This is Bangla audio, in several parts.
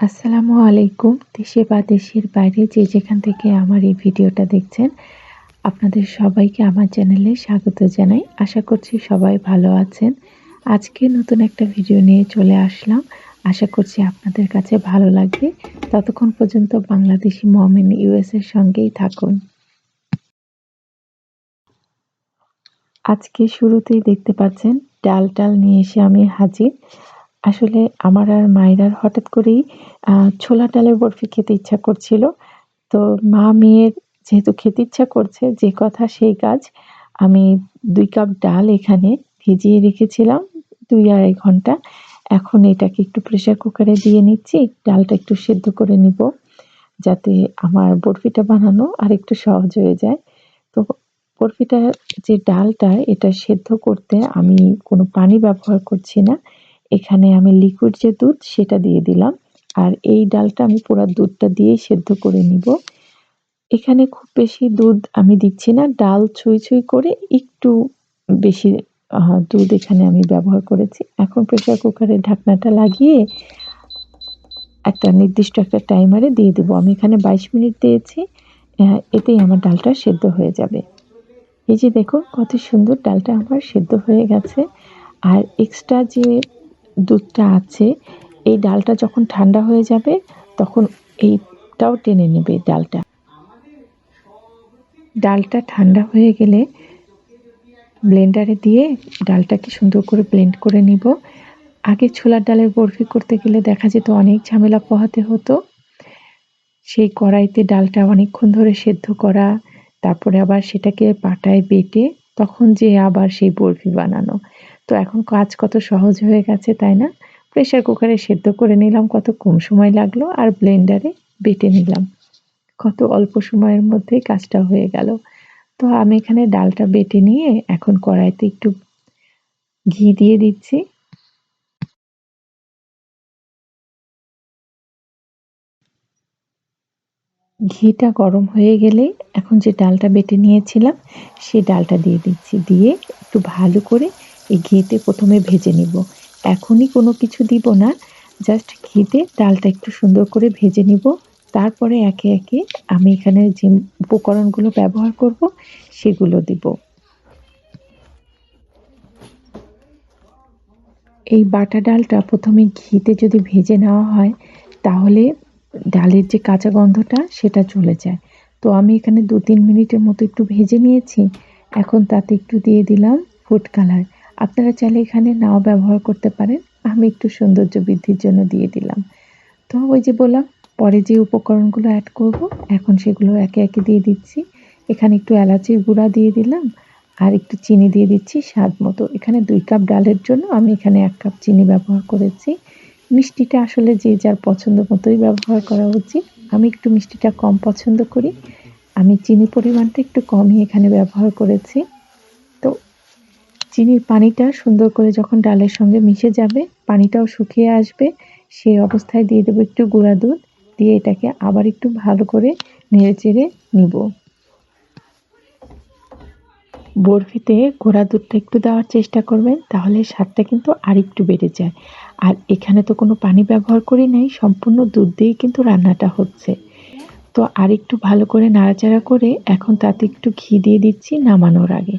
আসসালামু আলাইকুম। দেশে বা দেশের বাইরে যে যেখান থেকে আমার এই ভিডিওটা দেখছেন, আপনাদের সবাইকে আমার চ্যানেলে স্বাগত জানাই। আশা করছি সবাই ভালো আছেন। আজকে নতুন একটা ভিডিও নিয়ে চলে আসলাম। আশা করছি আপনাদের কাছে ভালো লাগবে। ততক্ষণ পর্যন্ত বাংলাদেশি মম ইন ইউএস এর সঙ্গেই থাকুন। আজকে শুরুতেই দেখতে পাচ্ছেন ডাল নিয়ে এসে আমি হাজির। আসলে আমার আর মায়ের হঠাৎ করেই ছোলার ডালের বরফি খেতে ইচ্ছা করছিল। তো মেয়ের যেহেতু খেতে ইচ্ছা করছে, যে কথা সেই কাজ। আমি ২ কাপ ডাল এখানে ভিজিয়ে রেখেছিলাম ২-২.৫ ঘন্টা। এখন এটাকে একটু প্রেশার কুকারে দিয়ে নিচ্ছি। ডালটা একটু সেদ্ধ করে নিব, যাতে আমার বরফিটা বানানো আরেকটু সহজ হয়ে যায়। তো বরফিটার যে ডালটা, এটা সেদ্ধ করতে আমি কোনো পানি ব্যবহার করছি না। এখানে আমি লিকুইড যে দুধ সেটা দিয়ে দিলাম। আর এই ডালটা আমি পুরা দুধটা দিয়েই সেদ্ধ করে নিব। এখানে খুব বেশি দুধ আমি দিচ্ছি না। ডাল ছুঁই করে একটু বেশি দুধ এখানে আমি ব্যবহার করেছি। এখন প্রেশার কুকারের ঢাকনাটা লাগিয়ে একটা নির্দিষ্ট একটা টাইমারে দিয়ে দেব। আমি এখানে ২২ মিনিট দিয়েছি। এতেই আমার ডালটা সেদ্ধ হয়ে যাবে। এই যে দেখুন কত সুন্দর ডালটা আমার সেদ্ধ হয়ে গেছে। আর এক্সট্রা যে দুধটা আছে, এই ডালটা যখন ঠান্ডা হয়ে যাবে তখন এইটাও টেনে নেবে ডালটা। ডালটা ঠান্ডা হয়ে গেলে ব্লেন্ডারে দিয়ে ডালটাকে সুন্দর করে ব্লেন্ড করে নিব। আগে ছোলার ডালের বরফি করতে গেলে দেখা যেত অনেক ঝামেলা পোহাতে হতো। সেই কড়াইতে ডালটা অনেকক্ষণ ধরে সেদ্ধ করা, তারপরে আবার সেটাকে পাটায় বেটে তখন যেয়ে আবার সেই বরফি বানানো। তো এখন কাজ কত সহজ হয়ে গেছে, তাই না? প্রেশার কুকারে সেদ্ধ করে নিলাম, কত কম সময় লাগলো, আর ব্লেন্ডারে বেটে নিলাম। কত অল্প সময়ের মধ্যেই কাজটা হয়ে গেল। তো আমি এখানে ডালটা বেটে নিয়ে এখন কড়াইতে একটু ঘি দিয়ে দিচ্ছি। ঘিটা গরম হয়ে গেলেই এখন যে ডালটা বেটে নিয়েছিলাম সেই ডালটা দিয়ে দিচ্ছি। দিয়ে একটু ভালো করে এই ঘিতে প্রথমে ভেজে নিব। এখনই কোনো কিছু দিব না, জাস্ট ঘিতে ডালটা একটু সুন্দর করে ভেজে নিব। তারপরে একে একে আমি এখানে যে উপকরণগুলো ব্যবহার করব সেগুলো দিব। এই বাটা ডালটা প্রথমে ঘিতে যদি ভেজে নেওয়া হয়, তাহলে ডালের যে কাঁচা গন্ধটা সেটা চলে যায়। তো আমি এখানে ২-৩ মিনিটের মতো একটু ভেজে নিয়েছি। এখন তাতে একটু দিয়ে দিলাম ফুড কালার। আপনারা চাইলে এখানে নাও ব্যবহার করতে পারেন। আমি একটু সৌন্দর্য বৃদ্ধির জন্য দিয়ে দিলাম। তো ওই যে বললাম, পরে যে উপকরণগুলো অ্যাড করব, এখন সেগুলো একে একে দিয়ে দিচ্ছি। এখানে একটু এলাচির গুঁড়া দিয়ে দিলাম, আর একটু চিনি দিয়ে দিচ্ছি স্বাদ মতো। এখানে ২ কাপ ডালের জন্য আমি এখানে ১ কাপ চিনি ব্যবহার করেছি। মিষ্টিটা আসলে যে যার পছন্দ মতোই ব্যবহার করা উচিত। আমি একটু মিষ্টিটা কম পছন্দ করি। আমি চিনির পরিমাণটা একটু কমই এখানে ব্যবহার করেছি। তো চিনির পানিটা সুন্দর করে যখন ডালের সঙ্গে মিশে যাবে, পানিটাও শুকিয়ে আসবে, সেই অবস্থায় দিয়ে দেবো একটু গুঁড়া দুধ। দিয়ে এটাকে আবার একটু ভালো করে নেড়েচেড়ে নিব। বরফিতে গুঁড়া দুধটা একটু দেওয়ার চেষ্টা করবেন, তাহলে স্বাদটা কিন্তু আরেকটু বেড়ে যায়। আর এখানে তো কোনো পানি ব্যবহার করি নাই, সম্পূর্ণ দুধ দিয়েই কিন্তু রান্নাটা হচ্ছে। তো আরেকটু ভালো করে নাড়াচাড়া করে এখন তাতে একটু ঘি দিয়ে দিচ্ছি নামানোর আগে।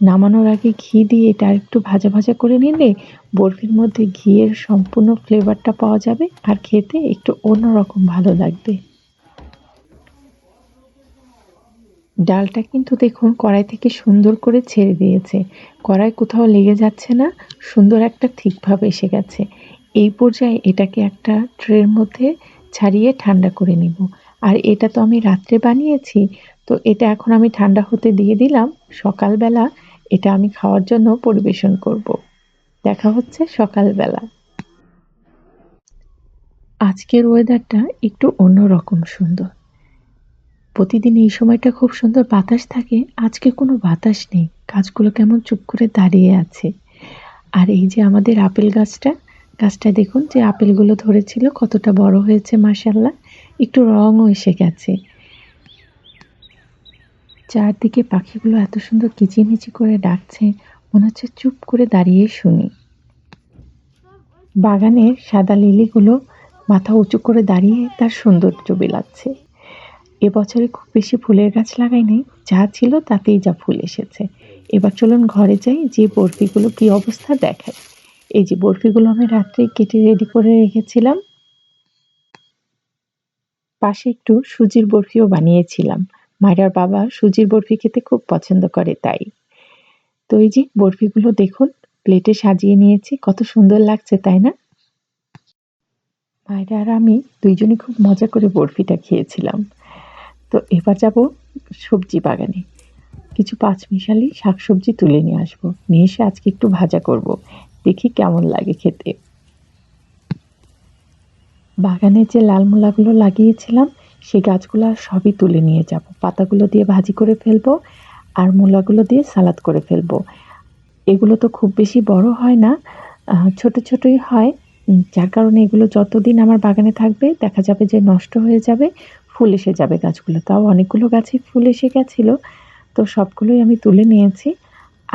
নামানোর আগে ঘি দিয়ে এটা আরেকটু ভাজা করে নিলে বরফির মধ্যে ঘিয়ের সম্পূর্ণ ফ্লেভারটা পাওয়া যাবে, আর খেতে একটু অন্যরকম ভালো লাগবে। ডালটা কিন্তু দেখুন কড়াই থেকে সুন্দর করে ছেড়ে দিয়েছে। কড়াই কোথাও লেগে যাচ্ছে না, সুন্দর একটা থিক ভাব এসে গেছে। এই পর্যায়ে এটাকে একটা ট্রের মধ্যে ছাড়িয়ে ঠান্ডা করে নিব। আর এটা তো আমি রাত্রে বানিয়েছি, তো এটা এখন আমি ঠান্ডা হতে দিয়ে দিলাম। সকালবেলা এটা আমি খাওয়ার জন্য পরিবেশন করব। দেখা হচ্ছে সকালবেলা। আজকের ওয়েদারটা একটু অন্যরকম সুন্দর। প্রতিদিন এই সময়টা খুব সুন্দর বাতাস থাকে, আজকে কোনো বাতাস নেই। গাছগুলো কেমন চুপ করে দাঁড়িয়ে আছে। আর এই যে আমাদের আপেল গাছটা, গাছটায় দেখুন যে আপেলগুলো ধরেছিল কতটা বড় হয়েছে মাশাআল্লাহ। একটু রঙও এসে গেছে। চারদিকে পাখিগুলো এত সুন্দর কিচিরমিচির করে ডাকছে, মনে হচ্ছে চুপ করে দাঁড়িয়ে শুনি। বাগানের সাদা লিলিগুলো মাথা উঁচু করে দাঁড়িয়ে তার সৌন্দর্য বিলাচ্ছে। এবছরে খুব বেশি ফুলের গাছ লাগাইনি, যা ছিল তাতেই যা ফুল এসেছে। এবার চলুন ঘরে যাই, যেয়ে বরফিগুলো কি অবস্থা দেখাই। এই যে বরফিগুলো আমি রাত্রে কেটে রেডি করে রেখেছিলাম। পাশে একটু সুজির বরফিও বানিয়েছিলাম। মায়রার বাবা সুজির বরফি খেতে খুব পছন্দ করে তাই। তো এই যে বরফিগুলো দেখুন প্লেটে সাজিয়ে নিয়েছি। কত সুন্দর লাগছে, তাই না? মায়রা আর আমি ২ জনই খুব মজা করে বরফিটা খেয়েছিলাম। তো এবার যাবো সবজি বাগানে। কিছু পাঁচমিশালি শাকসবজি তুলে নিয়ে আসবো। নিয়ে এসে আজকে একটু ভাজা করব। দেখি কেমন লাগে খেতে। বাগানে যে লাল মূলাগুলো লাগিয়েছিলাম, সেই গাছগুলো সবই তুলে নিয়ে যাব। পাতাগুলো দিয়ে ভাজি করে ফেলবো আর মূলাগুলো দিয়ে সালাদ করে ফেলবো। এগুলো তো খুব বেশি বড় হয় না, ছোট ছোটই হয়। যার কারণে এগুলো যতদিন আমার বাগানে থাকবে দেখা যাবে যে নষ্ট হয়ে যাবে, ফুল এসে যাবে গাছগুলো। তাও অনেকগুলো গাছে ফুল এসে গেছিল, তো সবগুলোই আমি তুলে নিয়েছি।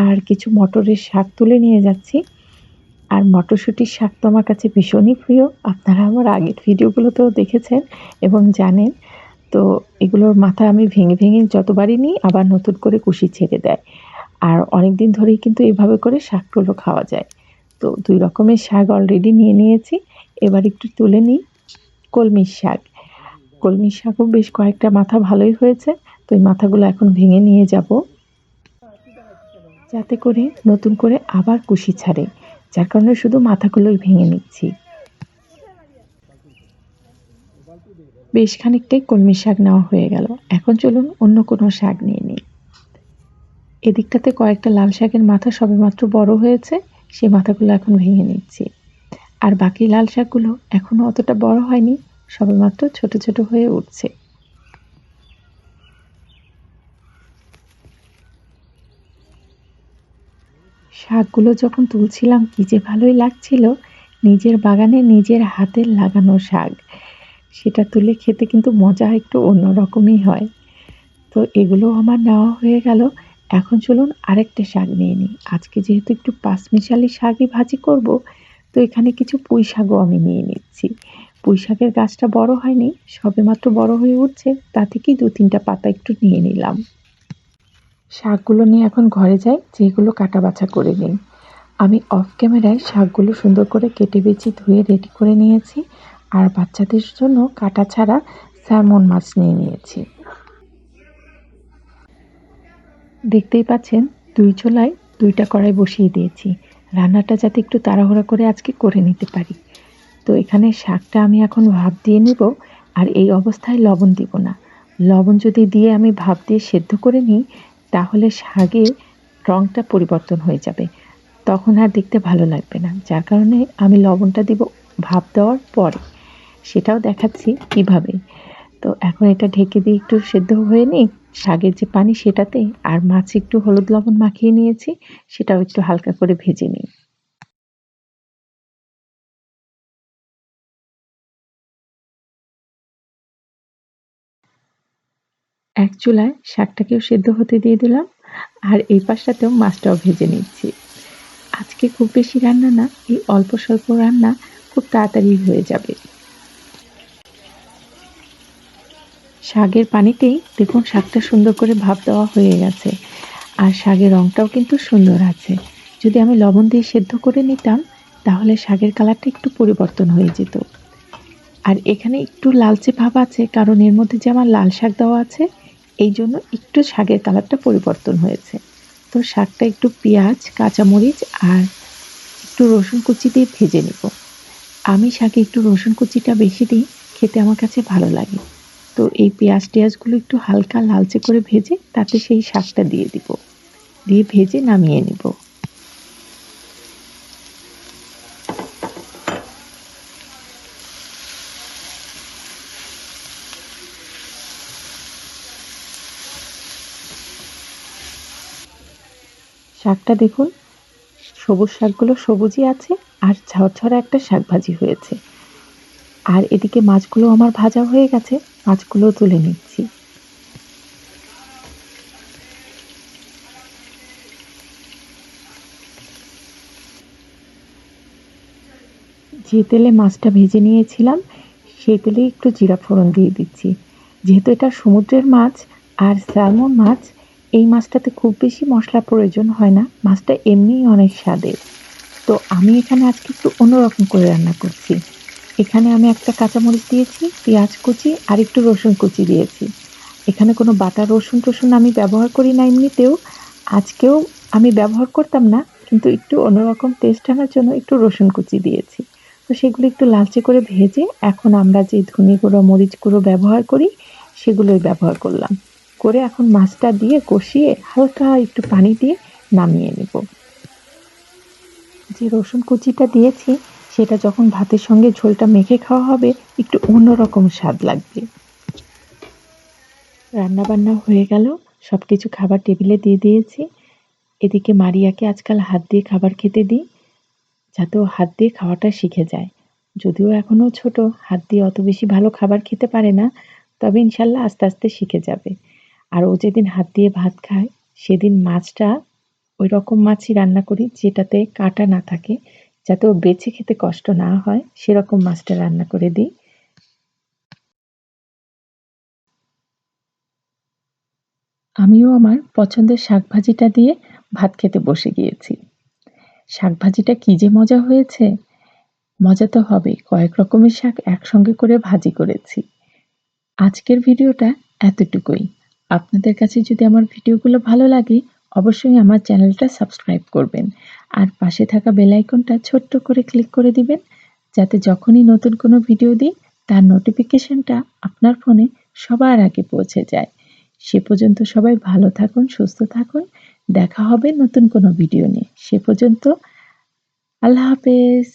আর কিছু মটরের শাক তুলে নিয়ে যাচ্ছি। আর মটরশুঁটির শাক তো আমার কাছে ভীষণই প্রিয়। আপনারা আমার আগের ভিডিওগুলোতেও দেখেছেন এবং জানেন। তো এগুলোর মাথা আমি ভেঙে ভেঙে যতবারই নিই আবার নতুন করে কুশি ছেড়ে দেয়। আর অনেকদিন ধরেই কিন্তু এভাবে করে শাকগুলো খাওয়া যায়। তো ২ রকমের শাক অলরেডি নিয়ে নিয়েছি। এবার একটু তুলে নিই কলমির শাক। কলমির শাকও বেশ কয়েকটা মাথা ভালোই হয়েছে। তো এই মাথাগুলো এখন ভেঙে নিয়ে যাব, যাতে করে নতুন করে আবার কুশি ছাড়ে। যার কারণে শুধু মাথাগুলোই ভেঙে নিচ্ছি। বেশ খানিকটাই কলমির শাক নেওয়া হয়ে গেল। এখন চলুন অন্য কোনো শাক নিয়ে নিই। এদিকটাতে কয়েকটা লাল শাকের মাথা সবেমাত্র বড় হয়েছে, সেই মাথাগুলো এখন ভেঙে নিচ্ছি। আর বাকি লাল শাকগুলো এখনো অতটা বড় হয়নি, সবেমাত্র ছোট ছোট হয়ে উঠছে। শাকগুলো যখন তুলছিলাম কি যে ভালোই লাগছিল। নিজের বাগানে নিজের হাতের লাগানো শাক, সেটা তুলে খেতে কিন্তু মজা একটু অন্যরকমই হয়। তো এগুলো আমার নেওয়া হয়ে গেল। এখন চলুন আরেকটা শাক নিয়ে নিই। আজকে যেহেতু একটু পাঁচমিশালি শাকই ভাজি করব, তো এখানে কিছু পুঁই শাকও আমি নিয়ে নিচ্ছি। পুঁই শাকের গাছটা বড় হয়নি, সবেমাত্র বড় হয়ে উঠছে, তা থেকেই ২-৩টা পাতা একটু নিয়ে নিলাম। শাকগুলো নিয়ে এখন ঘরে যাই, যেগুলো কাটা বাছা করে নিই। আমি অফ ক্যামেরায় শাকগুলো সুন্দর করে কেটে বেছে ধুয়ে রেডি করে নিয়েছি। আর বাচ্চাদের জন্য কাটা ছাড়া স্যালমন মাছ নিয়ে নিয়েছি। দেখতেই পাচ্ছেন ২ চুলায় ২টা কড়াই বসিয়ে দিয়েছি। রান্নাটা যাতে একটু তাড়াহুড়া করে আজকে করে নিতে পারি। তো এখানে শাকটা আমি এখন ভাপ দিয়ে নিব। আর এই অবস্থায় লবণ দিব না। লবণ যদি দিয়ে আমি ভাপ দিয়ে সেদ্ধ করে নিই, তাহলে শাকের রংটা পরিবর্তন হয়ে যাবে। তখন আর দেখতে ভালো লাগবে না। যার কারণে আমি লবণটা দিব ভাপ দেওয়ার পরে। সেটাও দেখাচ্ছি কিভাবে। তো এখন এটা ঢেকে দিয়ে একটু সেদ্ধ হয়ে নিক। শাকের যে পানি সেটাতে আর মাছে একটু হলুদ লবণ মাখিয়ে নিয়েছি, সেটাও একটু হালকা করে ভেজে নিই। এক চুলায় শাকটাকেও সেদ্ধ হতে দিয়ে দিলাম। আর এই পাশটাতেও মাছটাও ভেজে নিচ্ছি। আজকে খুব বেশি রান্না না, এই অল্প স্বল্প রান্না খুব তাড়াতাড়ি হয়ে যাবে। শাকের পানিতেই দেখুন শাকটা সুন্দর করে ভাপ দেওয়া হয়ে গেছে। আর শাকের রংটাও কিন্তু সুন্দর আছে। যদি আমি লবণ দিয়ে সেদ্ধ করে নিতাম, তাহলে শাকের কালারটা একটু পরিবর্তন হয়ে যেত। আর এখানে একটু লালচে ভাব আছে, কারণ এর মধ্যে যে আমার লাল শাক দেওয়া আছে, এই জন্য একটু শাকের কালারটা পরিবর্তন হয়েছে। তো শাকটা একটু পেঁয়াজ, কাঁচামরিচ আর একটু রসুন কুচি দিয়ে ভেজে নেব। আমি শাকে একটু রসুন কুচিটা বেশি দিই, খেতে আমার কাছে ভালো লাগে। তো এই পেঁয়াজ টেয়াজগুলো একটু হালকা লালচে করে ভেজে তাতে সেই শাকটা দিয়ে দিব, দিয়ে ভেজে নামিয়ে নিব। শাকটা দেখুন, সবুজ শাকগুলো সবুজই আছে আর ঝরঝরা একটা শাক ভাজি হয়েছে। আর এদিকে মাছগুলো আমার ভাজা হয়ে গেছে, মাছগুলোও তুলে নিচ্ছি। যে তেলে মাছটা ভেজে নিয়েছিলাম সেই তেলে একটু জিরা ফোড়ন দিয়ে দিচ্ছি। যেহেতু এটা সমুদ্রের মাছ আর স্যালমন মাছ, এই মাছটাতে খুব বেশি মশলার প্রয়োজন হয় না। মাছটা এমনিই অনেক স্বাদের। তো আমি এখানে আজকে একটু অন্যরকম করে রান্না করছি। এখানে আমি একটা কাঁচামরিচ দিয়েছি, পেঁয়াজ কুচি আর একটু রসুন কুচি দিয়েছি। এখানে কোনো বাটা রসুন-টসুন আমি ব্যবহার করি না এমনিতেও। আজকেও আমি ব্যবহার করতাম না, কিন্তু একটু অন্যরকম টেস্ট আনার জন্য একটু রসুন কুচি দিয়েছি। তো সেগুলো একটু লালচে করে ভেজে এখন আমরা যে ধনে গুঁড়ো, মরিচ গুঁড়ো ব্যবহার করি সেগুলোই ব্যবহার করলাম। করে এখন মাছটা দিয়ে কষিয়ে হালকা একটু পানি দিয়ে নামিয়ে নেব। যে রসুন কুচিটা দিয়েছি সেটা যখন ভাতের সঙ্গে ঝোলটা মেখে খাওয়া হবে একটু অন্যরকম স্বাদ লাগবে। রান্নাবান্না হয়ে গেল, সবকিছু খাবার টেবিলে দিয়ে দিয়েছি। এদিকে মারিয়াকে আজকাল হাত দিয়ে খাবার খেতে দিই, যাতে ও হাত দিয়ে খাওয়াটা শিখে যায়। যদিও এখনো ছোট, হাত দিয়ে অত বেশি ভালো খাবার খেতে পারে না, তবে ইনশাল্লাহ আস্তে আস্তে শিখে যাবে। আর ও যেদিন হাত দিয়ে ভাত খায় সেদিন মাছটা ওই রকম মাছই রান্না করি যেটাতে কাঁটা না থাকে, যাতে ও বেছে খেতে কষ্ট না হয় সেরকম মাছটা রান্না করে দিই। আমিও আমার পছন্দের শাকভাজিটা দিয়ে ভাত খেতে বসে গিয়েছি। শাকভাজিটা কি যে মজা হয়েছে! মজা তো হবেই, কয়েক রকমের শাক একসঙ্গে করে ভাজি করেছি। আজকের ভিডিওটা এতটুকুই। আপনাদের কাছে যদি আমার ভিডিওগুলো ভালো লাগে অবশ্যই আমার চ্যানেলটা সাবস্ক্রাইব করবেন আর পাশে থাকা বেল আইকনটা ছোট্ট করে ক্লিক করে দিবেন, যাতে যখনই নতুন কোনো ভিডিও দিই তার নোটিফিকেশনটা আপনার ফোনে সবার আগে পৌঁছে যায়। সে পর্যন্ত সবাই ভালো থাকুন, সুস্থ থাকুন। দেখা হবে নতুন কোনো ভিডিও নিয়ে। সে পর্যন্ত আল্লাহ হাফেজ।